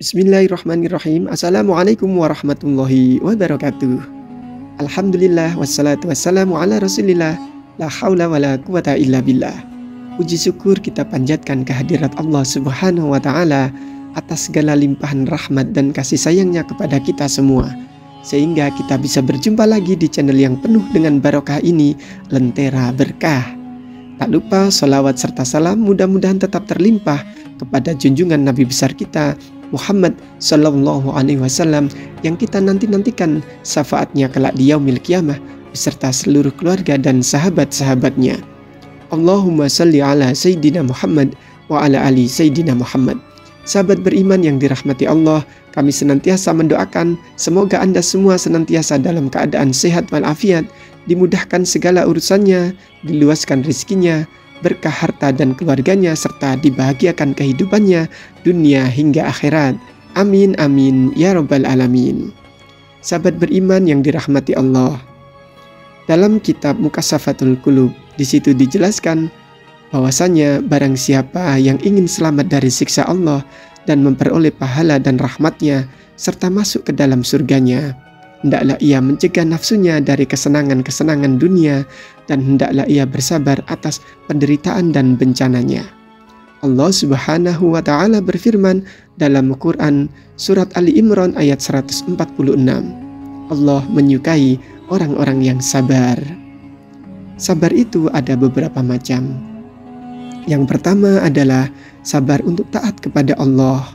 Bismillahirrahmanirrahim. Assalamualaikum warahmatullahi wabarakatuh. Alhamdulillah wassalatu wassalamu ala rasulillah. La haula wa la quwata illa billah. Puji syukur kita panjatkan kehadirat Allah subhanahu wa ta'ala atas segala limpahan rahmat dan kasih sayangnya kepada kita semua, sehingga kita bisa berjumpa lagi di channel yang penuh dengan barokah ini, Lentera Berkah. Tak lupa sholawat serta salam mudah-mudahan tetap terlimpah kepada junjungan Nabi besar kita Muhammad Sallallahu Alaihi Wasallam yang kita nantikan syafaatnya kelak di yaumil qiyamah beserta seluruh keluarga dan sahabat-sahabatnya. Allahumma salli ala Sayyidina Muhammad wa ala ali Sayyidina Muhammad. Sahabat beriman yang dirahmati Allah, kami senantiasa mendoakan semoga Anda semua senantiasa dalam keadaan sehat walafiat, dimudahkan segala urusannya, diluaskan rezekinya, berkah harta dan keluarganya, serta dibahagiakan kehidupannya dunia hingga akhirat. Amin amin ya rabbal alamin. Sahabat beriman yang dirahmati Allah, dalam kitab Mukassafatul Qulub di situ dijelaskan bahwasanya barang siapa yang ingin selamat dari siksa Allah dan memperoleh pahala dan rahmatnya serta masuk ke dalam surganya, hendaklah ia mencegah nafsunya dari kesenangan-kesenangan dunia dan hendaklah ia bersabar atas penderitaan dan bencananya. Allah subhanahu wa ta'ala berfirman dalam Quran surat Ali Imran ayat 146. Allah menyukai orang-orang yang sabar. Sabar itu ada beberapa macam. Yang pertama adalah sabar untuk taat kepada Allah.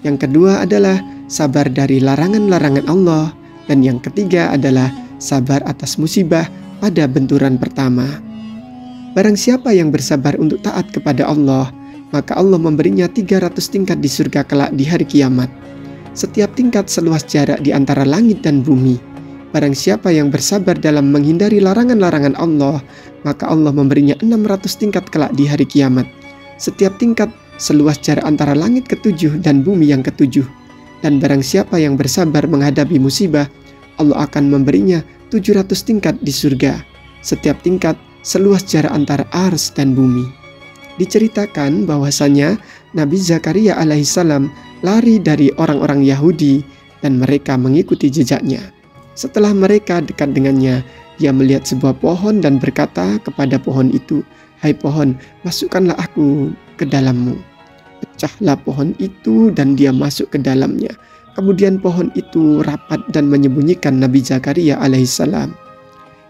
Yang kedua adalah sabar dari larangan-larangan Allah. Dan yang ketiga adalah sabar atas musibah pada benturan pertama. Barang siapa yang bersabar untuk taat kepada Allah, maka Allah memberinya 300 tingkat di surga kelak di hari kiamat. Setiap tingkat seluas jarak di antara langit dan bumi. Barang siapa yang bersabar dalam menghindari larangan-larangan Allah, maka Allah memberinya 600 tingkat kelak di hari kiamat. Setiap tingkat seluas jarak antara langit ketujuh dan bumi yang ketujuh. Dan barang siapa yang bersabar menghadapi musibah, Allah akan memberinya 700 tingkat di surga. Setiap tingkat seluas jarak antara ars dan bumi. Diceritakan bahwasanya Nabi Zakaria alaihissalam lari dari orang-orang Yahudi dan mereka mengikuti jejaknya. Setelah mereka dekat dengannya, dia melihat sebuah pohon dan berkata kepada pohon itu, "Hai pohon, masukkanlah aku ke dalammu." Pecahlah pohon itu dan dia masuk ke dalamnya. Kemudian pohon itu rapat dan menyembunyikan Nabi Zakaria alaihissalam.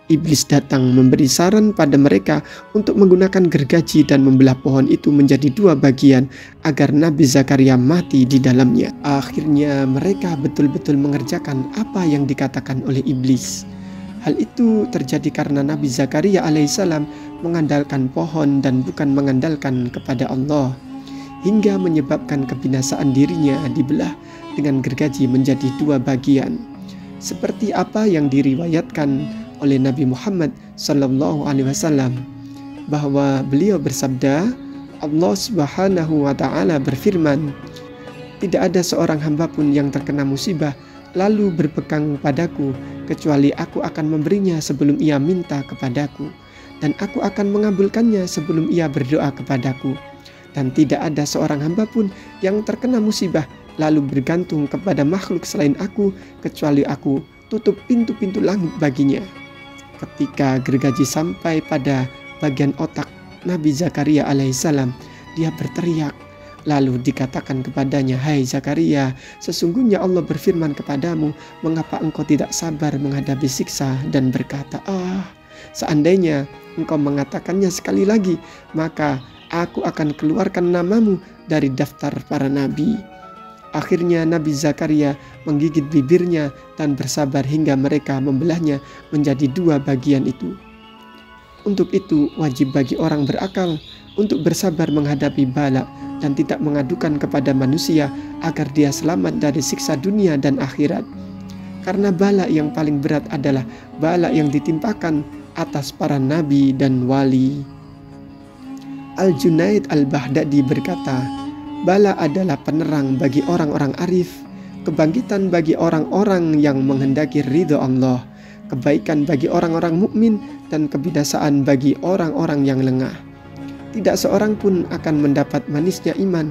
Iblis datang memberi saran pada mereka untuk menggunakan gergaji dan membelah pohon itu menjadi dua bagian agar Nabi Zakaria mati di dalamnya. Akhirnya mereka betul-betul mengerjakan apa yang dikatakan oleh iblis. Hal itu terjadi karena Nabi Zakaria alaihissalam mengandalkan pohon dan bukan mengandalkan kepada Allah, hingga menyebabkan kebinasaan dirinya dibelah dengan gergaji menjadi dua bagian. Seperti apa yang diriwayatkan oleh Nabi Muhammad Sallallahu Alaihi Wasallam, bahwa beliau bersabda, Allah Subhanahu wa Ta'ala berfirman, "Tidak ada seorang hamba pun yang terkena musibah lalu berpegang padaku, kecuali aku akan memberinya sebelum ia minta kepadaku, dan aku akan mengabulkannya sebelum ia berdoa kepadaku. Dan tidak ada seorang hamba pun yang terkena musibah lalu bergantung kepada makhluk selain aku, kecuali aku tutup pintu-pintu langit baginya." Ketika gergaji sampai pada bagian otak Nabi Zakaria alaihissalam, dia berteriak. Lalu dikatakan kepadanya, "Hai Zakaria, sesungguhnya Allah berfirman kepadamu, mengapa engkau tidak sabar menghadapi siksa?" Dan berkata, "Seandainya engkau mengatakannya sekali lagi, maka aku akan keluarkan namamu dari daftar para nabi." Akhirnya Nabi Zakaria menggigit bibirnya dan bersabar hingga mereka membelahnya menjadi dua bagian itu. Untuk itu wajib bagi orang berakal untuk bersabar menghadapi bala dan tidak mengadukan kepada manusia agar dia selamat dari siksa dunia dan akhirat. Karena bala yang paling berat adalah bala yang ditimpakan atas para nabi dan wali. Al-Junaid Al-Baghdadi berkata, "Bala adalah penerang bagi orang-orang arif, kebangkitan bagi orang-orang yang menghendaki ridho Allah, kebaikan bagi orang-orang mukmin, dan kebinasaan bagi orang-orang yang lengah. Tidak seorang pun akan mendapat manisnya iman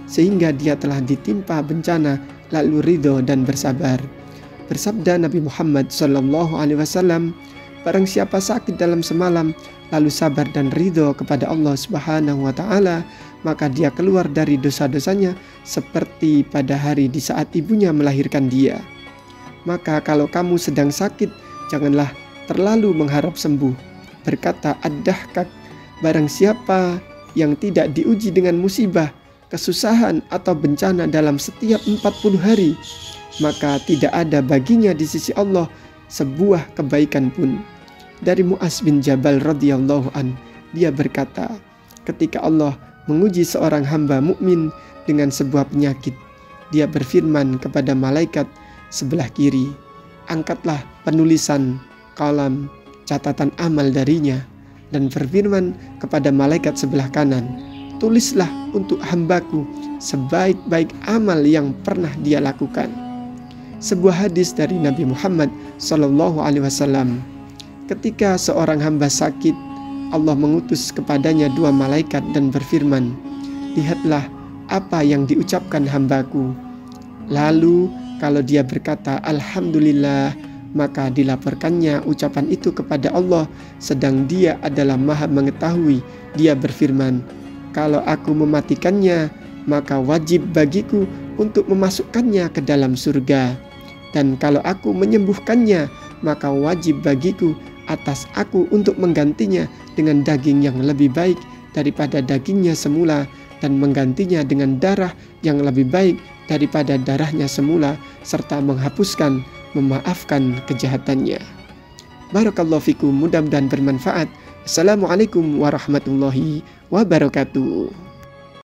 sehingga dia telah ditimpa bencana lalu ridho dan bersabar. Bersabda Nabi Muhammad SAW, barang siapa sakit dalam semalam lalu sabar dan ridho kepada Allah Subhanahu wa Ta'ala, maka dia keluar dari dosa-dosanya seperti pada hari di saat ibunya melahirkan dia. Maka kalau kamu sedang sakit, janganlah terlalu mengharap sembuh. Berkata Ad-Dahhak, barang siapa yang tidak diuji dengan musibah, kesusahan atau bencana dalam setiap 40 hari, maka tidak ada baginya di sisi Allah sebuah kebaikan pun. Dari Mu'adz bin Jabal radhiyallahu an, dia berkata, ketika Allah menguji seorang hamba mukmin dengan sebuah penyakit, dia berfirman kepada malaikat sebelah kiri, angkatlah penulisan kalam catatan amal darinya, dan berfirman kepada malaikat sebelah kanan, tulislah untuk hambaku sebaik-baik amal yang pernah dia lakukan. Sebuah hadis dari Nabi Muhammad SAW, ketika seorang hamba sakit, Allah mengutus kepadanya 2 malaikat dan berfirman, lihatlah apa yang diucapkan hambaku. Lalu kalau dia berkata Alhamdulillah, maka dilaporkannya ucapan itu kepada Allah, sedang dia adalah maha mengetahui. Dia berfirman, kalau aku mematikannya, maka wajib bagiku untuk memasukkannya ke dalam surga. Dan kalau aku menyembuhkannya, maka wajib bagiku atas aku untuk menggantinya dengan daging yang lebih baik daripada dagingnya semula, dan menggantinya dengan darah yang lebih baik daripada darahnya semula, serta menghapuskan, memaafkan kejahatannya. Barakallahu fikum, mudah-mudahan bermanfaat. Assalamualaikum warahmatullahi wabarakatuh.